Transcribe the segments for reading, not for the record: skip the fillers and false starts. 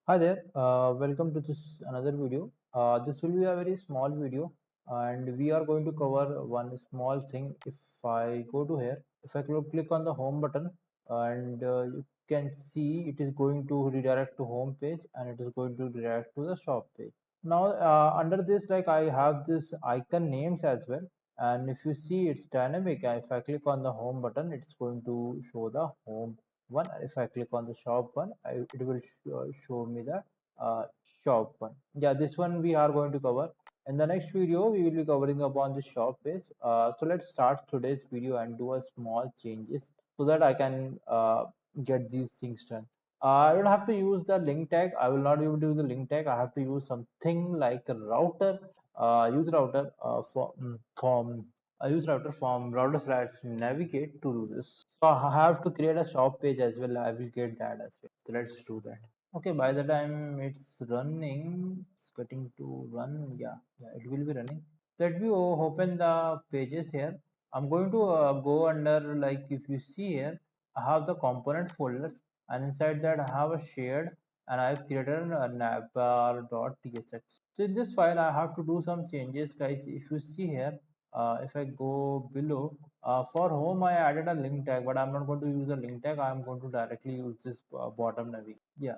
Hi there, welcome to this another video. This will be a very small video and we are going to cover one small thing. If I go to here, if I click on the home button and you can see it is going to redirect to home page and it is going to redirect to the shop page. Now under this I have this icon names as well, and if you see it's dynamic. If I click on the home button, it's going to show the home one. If I click on the shop one, it will show me the uh, shop one. Yeah, this one we are going to cover. In the next video, we will be covering upon the shop page. So let's start today's video and do a small changes so that I can get these things done. I don't have to use the link tag. I will not be able to use the link tag. I have to use something like a router, use router from I use router from router slash navigate to do this. So I have to create a shop page as well. I will get that as well. So let's do that. Okay, by the time it's running, it's getting to run. Yeah, it will be running. Let me open the pages here. I'm going to go under, like, if you see here, I have the component folders, and inside that I have a shared, and I've created a navbar.tsx. So in this file, I have to do some changes, guys. If you see here, if I go below, for home, I added a link tag, but I'm not going to use a link tag. I'm going to directly use this bottom navigation. Yeah.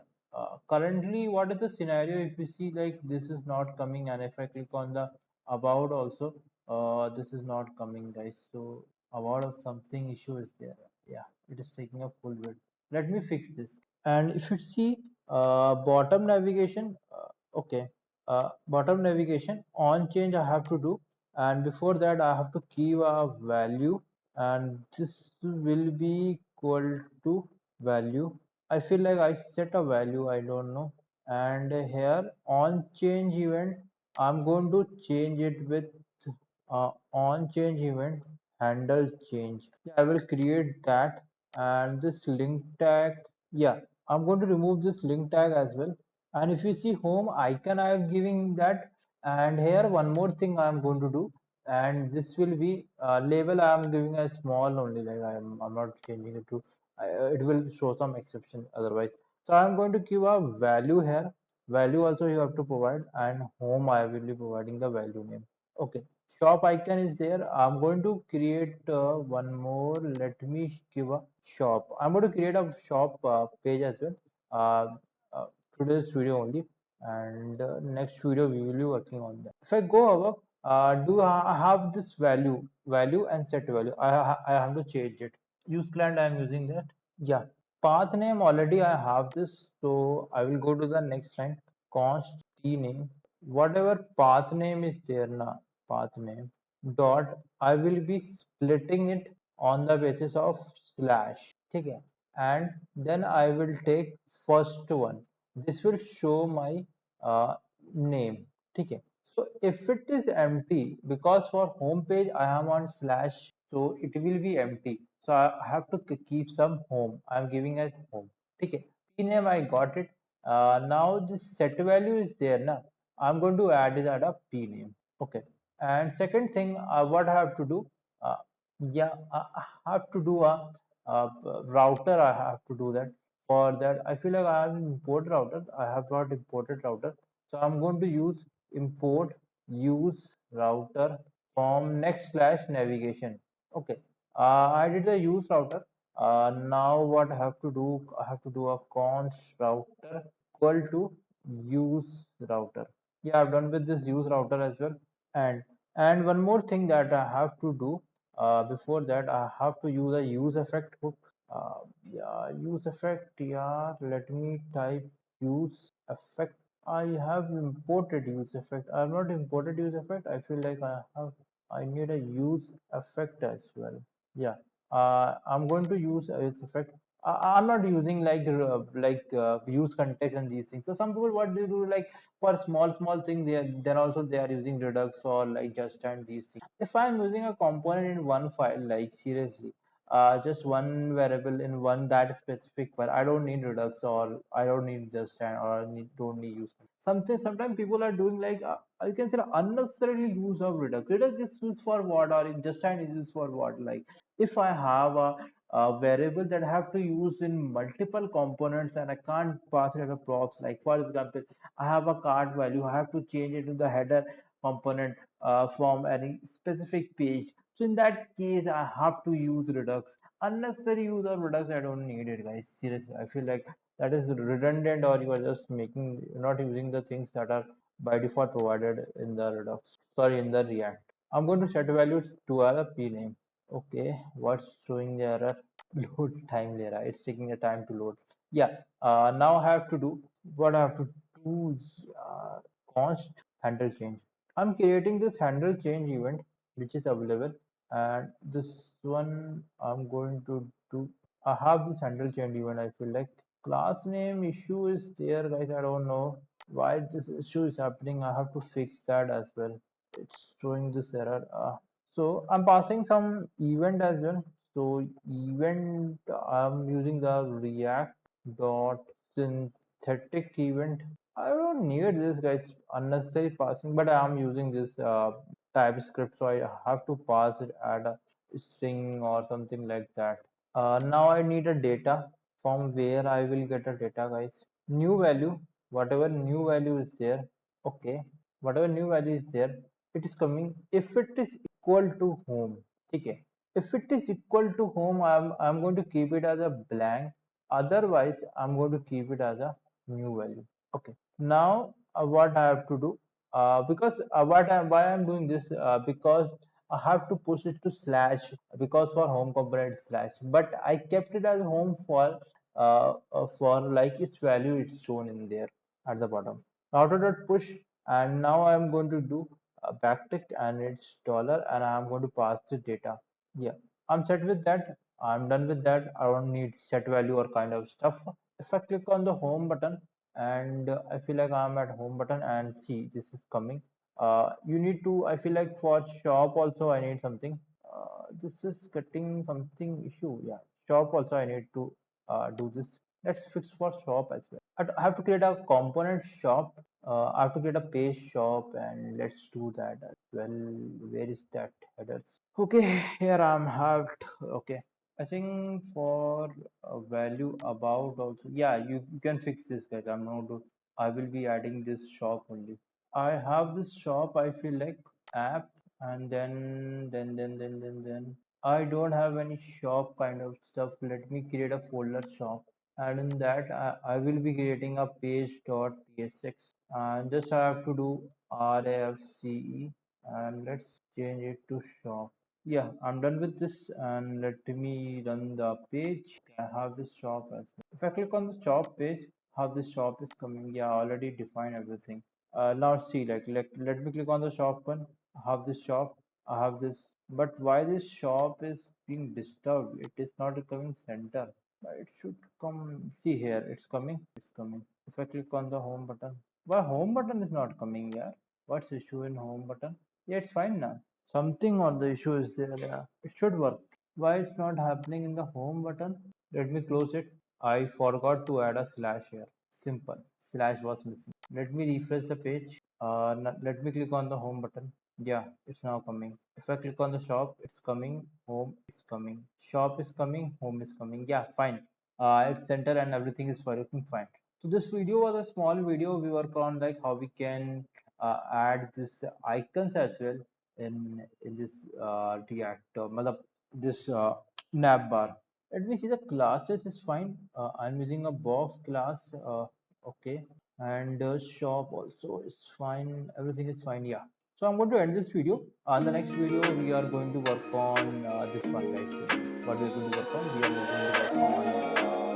Currently, what is the scenario? If you see, like, this is not coming, and if I click on the about also, this is not coming, guys. So about of something issue is there. Yeah, it is taking a full bit. Let me fix this. And if you see, bottom navigation, okay, bottom navigation on change I have to do, and before that I have to keep a value, and this will be equal to value. I feel like I set a value, I don't know. And here on change event, I'm going to change it with on change event handle change. Yeah, I will create that. And this link tag, yeah, I'm going to remove this link tag as well. And if you see home icon, I am giving that. And here one more thing I am going to do, and this will be label. I am giving a small only, like I'm not changing it to it will show some exception otherwise. So I'm going to give a value here. Value also you have to provide, and home I will be providing the value name. Okay, shop icon is there. I'm going to create one more. Let me give a shop. I'm going to create a shop page as well. Uh, Today's video only, and next video we will be working on that. If I go above, do I have this value and set value? I have to change it. Use client, I am using that. Yeah, path name already I have this, so I will go to the next line. Const t name, whatever path name is there now, path name dot, I will be splitting it on the basis of slash. Okay, and then I will take first one. This will show my name. Okay, so if it is empty, because for home page I am on slash, so it will be empty. So I have to keep some home. I'm giving it home. Okay, t name I got it. Now this set value is there now. I'm going to add is add a p name. Okay, and second thing, what I have to do, uh, yeah, I have to do a router. I have to do that. For that, I feel like I have import router. I have not imported router, so I'm going to use import use router from next slash navigation. Okay, I did the use router. Now what I have to do, I have to do a const router equal to use router. Yeah, I've done with this use router as well. And one more thing that I have to do, before that I have to use a use effect hook. Yeah, use effect. Yeah, let me type use effect. I have imported use effect. I have not imported use effect. I feel like I need a use effect as well. Yeah, I'm going to use its effect. I'm not using use context and these things. So some people, what they do, like, for small thing, they are, then also they are using redux or like just and these things. If I'm using a component in one file, like, seriously, just one variable in one that specific file, I don't need redux, or I don't need just and, or don't need use something. Sometimes people are doing, like, you can say unnecessarily use of redux. Redux is used for what, or just and is used for what? Like, if I have variable that I have to use in multiple components, and I can't pass it as a props. Like for example, I have a cart value, I have to change it to the header component from any specific page. So in that case, I have to use Redux. Unnecessary use of Redux, I don't need it, guys. Seriously, I feel like that is redundant, or you are just making, you're not using the things that are by default provided in the Redux. Sorry, in the React. I'm going to set values to a p name. Okay, what's showing the error? Load time error. It's taking a time to load. Yeah. Now I have to do what I have to do is const handle change. I'm creating this handle change event which is available, and this one I'm going to do. I have this handle change event. I feel like class name issue is there, guys. I don't know why this issue is happening. I have to fix that as well. It's showing this error. So I'm passing some event as well. So event, I'm using the React dot synthetic event. I don't need this, guys, unnecessary passing, but I am using this TypeScript, so I have to pass it at a string or something like that. Now I need a data from where I will get a data, guys. New value, whatever new value is there, okay, whatever new value is there, it is coming if it is equal to home. Okay, if it is equal to home, I'm going to keep it as a blank. Otherwise, I'm going to keep it as a new value. Okay, now what I have to do, because why I'm doing this, because I have to push it to slash, because for home component slash, but I kept it as home for like its value is shown in there at the bottom. Router dot push, and now I'm going to do a backtick and it's dollar, and I'm going to pass the data. Yeah, I'm set with that. I'm done with that. I don't need set value or kind of stuff. If I click on the home button, and I feel like I'm at home button, and see this is coming. You need to, I feel like for shop also I need something. This is getting something issue. Yeah, shop also I need to do this. Let's fix for shop as well. I have to create a component shop. I have to create a page shop, and let's do that as well. Where is that header? Okay, here I'm have. Okay, I think for a value about also, yeah, you can fix this, guys. I'm not do. I will be adding this shop only. I have this shop. I feel like app, and then I don't have any shop kind of stuff. Let me create a folder shop, and in that I will be creating a page.tsx, and just I have to do rfce, and let's change it to shop. Yeah, I'm done with this, and let me run the page. I have this shop as well. If I click on the shop page, how this shop is coming. Yeah, I already defined everything. Now see, like let me click on the shop one. I have this shop. I have this, but why this shop is being disturbed? It is not coming center. It should come. See here, it's coming. It's coming. If I click on the home button, why home button is not coming? Yeah, what's issue in home button? Yeah, it's fine now. Something or the issue is there. Yeah, it should work. Why it's not happening in the home button? Let me close it. I forgot to add a slash here. Simple. Slash was missing. Let me refresh the page. Let me click on the home button. Yeah, it's now coming. If I click on the shop, it's coming. Home, it's coming. Shop is coming. Home is coming. Yeah, fine. It's center and everything is working fine. So this video was a small video. We work on like how we can add this icons as well in this React, this nav bar. Let me see, the classes is fine. I'm using a box class. Okay, and shop also is fine. Everything is fine. Yeah. So I'm going to end this video. On the next video, we are going to work on this one, guys. What we are going to work on? We are going to work on